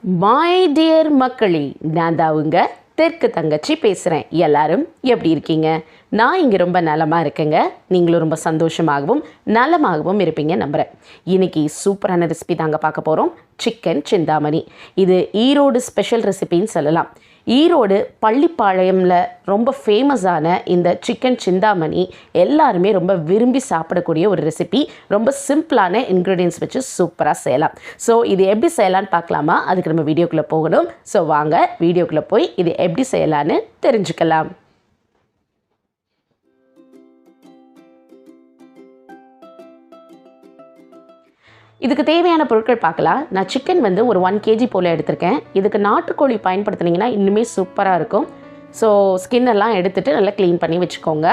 My dear மக்களே, நான் தான் உங்க தெற்கு தங்கச்சி பேசுகிறேன். எல்லாரும் எப்படி இருக்கீங்க? நான் இங்கே ரொம்ப நலமாக இருக்கேங்க. நீங்களும் ரொம்ப சந்தோஷமாகவும் நலமாகவும் இருப்பீங்க நம்புகிறேன். இன்றைக்கி சூப்பரான ரெசிபி தாங்க பார்க்க போகிறோம். சிக்கன் சிந்தாமணி. இது ஈரோடு ஸ்பெஷல் ரெசிபின்னு சொல்லலாம். ஈரோடு பள்ளிப்பாளையமில் ரொம்ப ஃபேமஸான இந்த சிக்கன் சிந்தாமணி எல்லாருமே ரொம்ப விரும்பி சாப்பிடக்கூடிய ஒரு ரெசிபி. ரொம்ப சிம்பிளான இன்க்ரீடியன்ஸ் வச்சு சூப்பராக செய்யலாம். ஸோ இது எப்படி செய்யலான்னு பார்க்கலாமா? அதுக்கு நம்ம வீடியோக்குள்ளே போகணும். ஸோ வாங்க வீடியோக்குள்ளே போய் இது எப்படி செய்யலான்னு தெரிஞ்சுக்கலாம். இதுக்கு தேவையான பொருட்கள் பார்க்கலாம். நான் சிக்கன் வந்து ஒரு 1 kg போல் எடுத்திருக்கேன். இதுக்கு நாட்டுக்கோழி பயன்படுத்தினீங்கன்னா இன்னுமே சூப்பராக இருக்கும். ஸோ ஸ்கின்னெல்லாம் எடுத்துகிட்டு நல்லா க்ளீன் பண்ணி வச்சுக்கோங்க.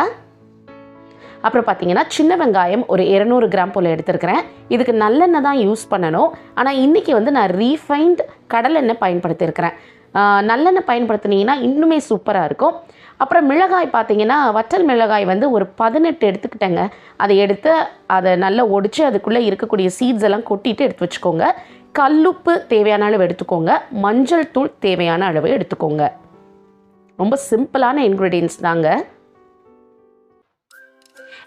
அப்புறம் பார்த்தீங்கன்னா சின்ன வெங்காயம் ஒரு 200 கிராம் போல் எடுத்துருக்கிறேன். இதுக்கு நல்லெண்ணெய் தான் யூஸ் பண்ணணும். ஆனால் இன்றைக்கி வந்து நான் ரீஃபைண்ட் கடலெண்ணெய் பயன்படுத்தியிருக்கிறேன். நல்லெண்ணெய் பயன்படுத்தினீங்கன்னா இன்னுமே சூப்பராக இருக்கும். அப்புறம் மிளகாய் பார்த்தீங்கன்னா வற்றல் மிளகாய் வந்து ஒரு 18 எடுத்துக்கிட்டேங்க. அதை எடுத்து அதை நல்லா ஒடிச்சு அதுக்குள்ளே இருக்கக்கூடிய சீட்ஸ் எல்லாம் கொட்டிட்டு எடுத்து வச்சுக்கோங்க. கல்லுப்பு தேவையான அளவு எடுத்துக்கோங்க. மஞ்சள் தூள் தேவையான அளவு எடுத்துக்கோங்க. ரொம்ப சிம்பிளான இன்க்ரீடியன்ஸ் தாங்க.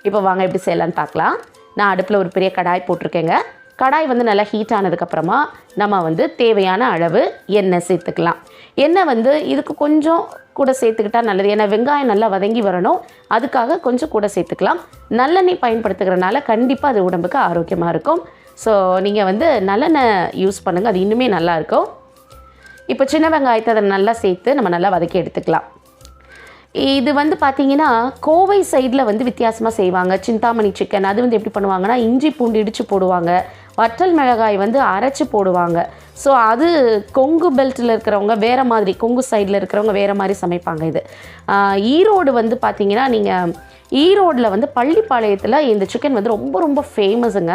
இப்போ வாங்க எப்படி செய்யலான்னு பார்க்கலாம். நான் அடுப்பில் ஒரு பெரிய கடாய் போட்டிருக்கேங்க. கடாய் வந்து நல்லா ஹீட் ஆனதுக்கப்புறமா நம்ம வந்து தேவையான அளவு எண்ணெய் சேர்த்துக்கலாம். எண்ணெய் வந்து இதுக்கு கொஞ்சம் கூட சேர்த்துக்கிட்டா நல்லது. ஏன்னா வெங்காயம் நல்லா வதங்கி வரணும், அதுக்காக கொஞ்சம் கூட சேர்த்துக்கலாம். நல்லெண்ணெய் பயன்படுத்துகிறனால கண்டிப்பாக அது உடம்புக்கு ஆரோக்கியமாக இருக்கும். ஸோ நீங்கள் வந்து நல்லெண்ணெய் யூஸ் பண்ணுங்கள், அது இன்னுமே நல்லாயிருக்கும். இப்போ சின்ன வெங்காயத்தை அதை நல்லா சேர்த்து நம்ம நல்லா வதக்கி எடுத்துக்கலாம். இது வந்து பார்த்திங்கன்னா கோவை சைடில் வந்து வித்தியாசமாக செய்வாங்க. சிந்தாமணி சிக்கன் அது வந்து எப்படி பண்ணுவாங்கன்னா இஞ்சி பூண்டு இடித்து போடுவாங்க. வற்றல் மிளகாய் வந்து அரைச்சி போடுவாங்க. ஸோ அது கொங்கு பெல்ட்டில் இருக்கிறவங்க வேறு மாதிரி, கொங்கு சைடில் இருக்கிறவங்க வேறு மாதிரி சமைப்பாங்க. இது ஈரோடு வந்து பார்த்திங்கன்னா நீங்கள் ஈரோடில் வந்து பள்ளிப்பாளையத்தில் இந்த சிக்கன் வந்து ரொம்ப ரொம்ப ஃபேமஸுங்க.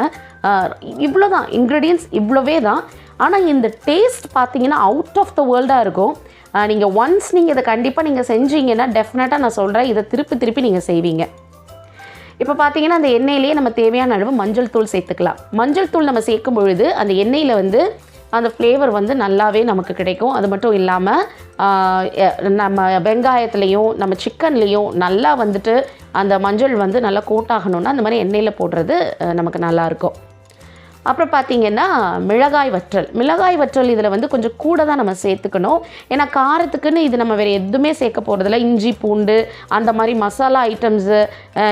இவ்வளோ தான் இன்க்ரீடியன்ஸ், இவ்வளோவே தான். ஆனால் இந்த டேஸ்ட் பார்த்திங்கன்னா அவுட் ஆஃப் த வேர்ல்டாக இருக்கும். நீங்கள் ஒன்ஸ் நீங்கள் இதை கண்டிப்பாக நீங்கள் செஞ்சீங்கன்னா டெஃபினட்டாக நான் சொல்கிறேன், இதை திருப்பி நீங்கள் செய்வீங்க. இப்போ பார்த்தீங்கன்னா அந்த எண்ணெயிலேயே நம்ம தேவையான அளவு மஞ்சள் தூள் சேர்த்துக்கலாம். மஞ்சள் தூள் நம்ம சேர்க்கும் பொழுது அந்த எண்ணெயில் வந்து அந்த ஃப்ளேவர் வந்து நல்லாவே நமக்கு கிடைக்கும். அது மட்டும் இல்லாமல் நம்ம வெங்காயத்துலேயும் நம்ம சிக்கன்லேயும் நல்லா வந்துட்டு அந்த மஞ்சள் வந்து நல்லா கோட்டாகணுன்னா அந்த மாதிரி எண்ணெயில் போடுறது நமக்கு நல்லாயிருக்கும். அப்புறம் பார்த்திங்கன்னா மிளகாய் வற்றல் இதில் வந்து கொஞ்சம் கூட தான் நம்ம சேர்த்துக்கணும். ஏன்னா காரத்துக்குன்னு இது நம்ம வேறு எதுவுமே சேர்க்க போகிறதில்ல. இஞ்சி பூண்டு அந்த மாதிரி மசாலா ஐட்டம்ஸு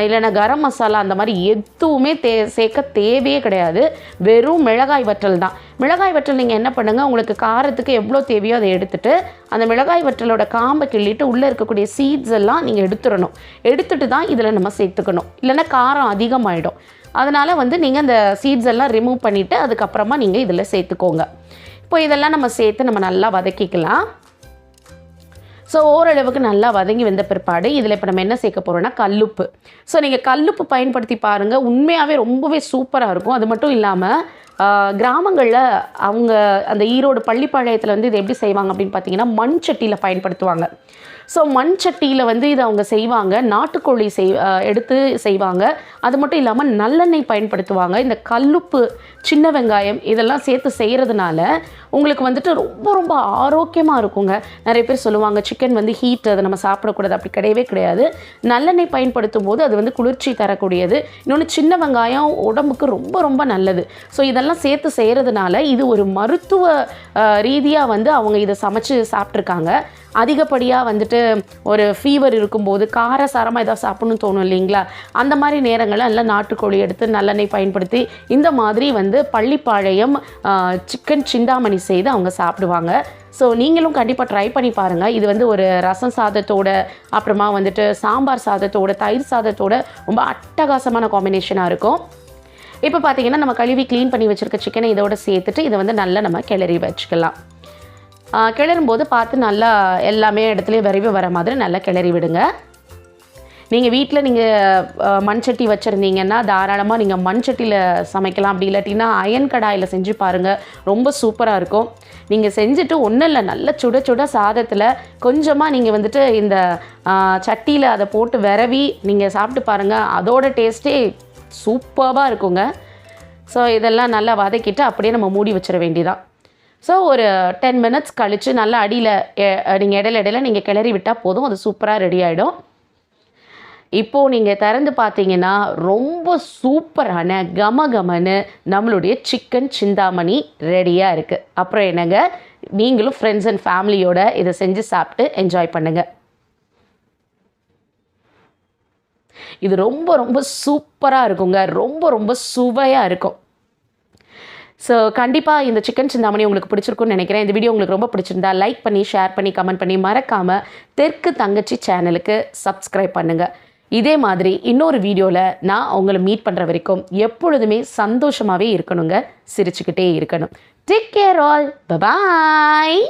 இல்லைன்னா கரம் மசாலா அந்த மாதிரி எதுவுமே சேர்க்க தேவையே கிடையாது. வெறும் மிளகாய் வற்றல் தான். மிளகாய் வற்றல் நீங்கள் என்ன பண்ணுங்கள், உங்களுக்கு காரத்துக்கு எவ்வளோ தேவையோ அதை எடுத்துகிட்டு அந்த மிளகாய் வற்றலோட காம்பை கிள்ளிட்டு உள்ளே இருக்கக்கூடிய சீட்ஸ் எல்லாம் நீங்கள் எடுத்துட்டு தான் இதில் நம்ம சேர்த்துக்கணும். இல்லைன்னா காரம் அதிகமாகிடும். அதனால் வந்து நீங்கள் அந்த சீட்ஸ் எல்லாம் ரிமூவ் பண்ணிவிட்டு அதுக்கப்புறமா நீங்கள் இதில் சேர்த்துக்கோங்க. இப்போ இதெல்லாம் நம்ம சேர்த்து நம்ம நல்லா வதக்கிக்கலாம். ஸோ ஓரளவுக்கு நல்லா வதங்கி வந்த பிற்பாடு இதில் இப்போ நம்ம என்ன சேர்க்க போகிறோம்னா கல்லுப்பு. ஸோ நீங்கள் கல்லுப்பு பயன்படுத்தி பாருங்கள், உண்மையாகவே ரொம்பவே சூப்பராக இருக்கும். அது மட்டும் இல்லாமல் கிராமங்களில் அவங்க அந்த ஈரோடு பள்ளிப்பாளையத்தில் வந்து இது எப்படி செய்வாங்க அப்படின்னு பார்த்தீங்கன்னா மண் சட்டியில் பயன்படுத்துவாங்க. ஸோ மண் சட்டியில் வந்து இதை அவங்க செய்வாங்க. நாட்டுக்கோழி எடுத்து செய்வாங்க. அது மட்டும் இல்லாமல் நல்லெண்ணெய் பயன்படுத்துவாங்க. இந்த கல்லுப்பு சின்ன வெங்காயம் இதெல்லாம் சேர்த்து செய்கிறதுனால உங்களுக்கு வந்துட்டு ரொம்ப ரொம்ப ஆரோக்கியமாக இருக்குங்க. நிறைய பேர் சொல்லுவாங்க சிக்கன் வந்து ஹீட், அதை நம்ம சாப்பிடக்கூடாது. அப்படி கிடையவே கிடையாது. நல்லெண்ணெய் பயன்படுத்தும் போது அது வந்து குளிர்ச்சி தரக்கூடியது. இன்னொன்று சின்ன வெங்காயம் உடம்புக்கு ரொம்ப ரொம்ப நல்லது. ஸோ இதெல்லாம் சேர்த்து செய்கிறதுனால இது ஒரு மருத்துவ ரீதியாக வந்து அவங்க இதை சமைச்சு சாப்பிட்ருக்காங்க. அதிகப்படியாக வந்துட்டு ஒரு ஃபீவர் இருக்கும்போது காரசாரமாக ஏதாவது சாப்பிட்ணுன்னு தோணும் இல்லைங்களா, அந்த மாதிரி நேரங்களில் எல்லாம் நாட்டுக்கோழி எடுத்து நல்லெண்ணெய் பயன்படுத்தி இந்த மாதிரி வந்து பள்ளிப்பாளையம் சிக்கன் சிந்தாமணி செய்து அவங்க சாப்பிடுவாங்க. ஸோ நீங்களும் கண்டிப்பாக ட்ரை பண்ணி பாருங்கள். இது வந்து ஒரு ரசம் சாதத்தோட, அப்புறமா வந்துட்டு சாம்பார் சாதத்தோட, தயிர் சாதத்தோட ரொம்ப அட்டகாசமான காம்பினேஷனாக இருக்கும். இப்போ பார்த்தீங்கன்னா நம்ம கழுவி க்ளீன் பண்ணி வச்சுருக்க சிக்கனை இதோட சேர்த்துட்டு இதை வந்து நல்லா நம்ம கிளறி வச்சுக்கலாம். கிளறும்போது பார்த்து நல்லா எல்லாமே இடத்துலையும் விரைவு வர மாதிரி நல்லா கிளறி விடுங்க. நீங்கள் வீட்டில் நீங்கள் மண் சட்டி வச்சுருந்தீங்கன்னா தாராளமாக நீங்கள் மண் சட்டியில் சமைக்கலாம். அப்படி இல்லாட்டினா அயன் கடாயில் செஞ்சு பாருங்கள், ரொம்ப சூப்பராக இருக்கும். நீங்கள் செஞ்சுட்டு ஒன்றும் இல்லை, நல்ல சுட சுட சாதத்தில் கொஞ்சமாக நீங்கள் வந்துட்டு இந்த சட்டியில் அதை போட்டு விரவி நீங்கள் சாப்பிட்டு பாருங்கள், அதோட டேஸ்ட்டே சூப்பராக இருக்குங்க. ஸோ இதெல்லாம் நல்லா வதக்கிட்டு அப்படியே நம்ம மூடி வச்சிட வேண்டியதான். ஸோ ஒரு 10 மினிட்ஸ் கழித்து நல்லா அடியில் நீங்கள் இடையில நீங்கள் கிளறி விட்டால் போதும், அது சூப்பராக ரெடி ஆகிடும். இப்போது நீங்கள் திறந்து பார்த்தீங்கன்னா ரொம்ப சூப்பரான கமகமன்னு நம்மளுடைய சிக்கன் சிந்தாமணி ரெடியாக இருக்குது. அப்புறம் என்னங்க, நீங்களும் ஃப்ரெண்ட்ஸ் அண்ட் ஃபேமிலியோட இதை செஞ்சு சாப்பிட்டு என்ஜாய் பண்ணுங்கள். இது ரொம்ப ரொம்ப சூப்பராக இருக்குங்க, ரொம்ப ரொம்ப சுவையாக இருக்கும். ஸோ கண்டிப்பாக இந்த சிக்கன் சிந்தாமணி உங்களுக்கு பிடிச்சிருக்குன்னு நினைக்கிறேன். இந்த வீடியோ உங்களுக்கு ரொம்ப பிடிச்சிருந்தா லைக் பண்ணி, ஷேர் பண்ணி, கமெண்ட் பண்ணி, மறக்காமல் தெற்கு தங்கச்சி சேனலுக்கு சப்ஸ்கிரைப் பண்ணுங்கள். இதே மாதிரி இன்னொரு வீடியோவில் நான் உங்களை மீட் பண்ணுற வரைக்கும் எப்பொழுதுமே சந்தோஷமாகவே இருக்கணுங்க, சிரிச்சுக்கிட்டே இருக்கணும். Take care all, bye bye.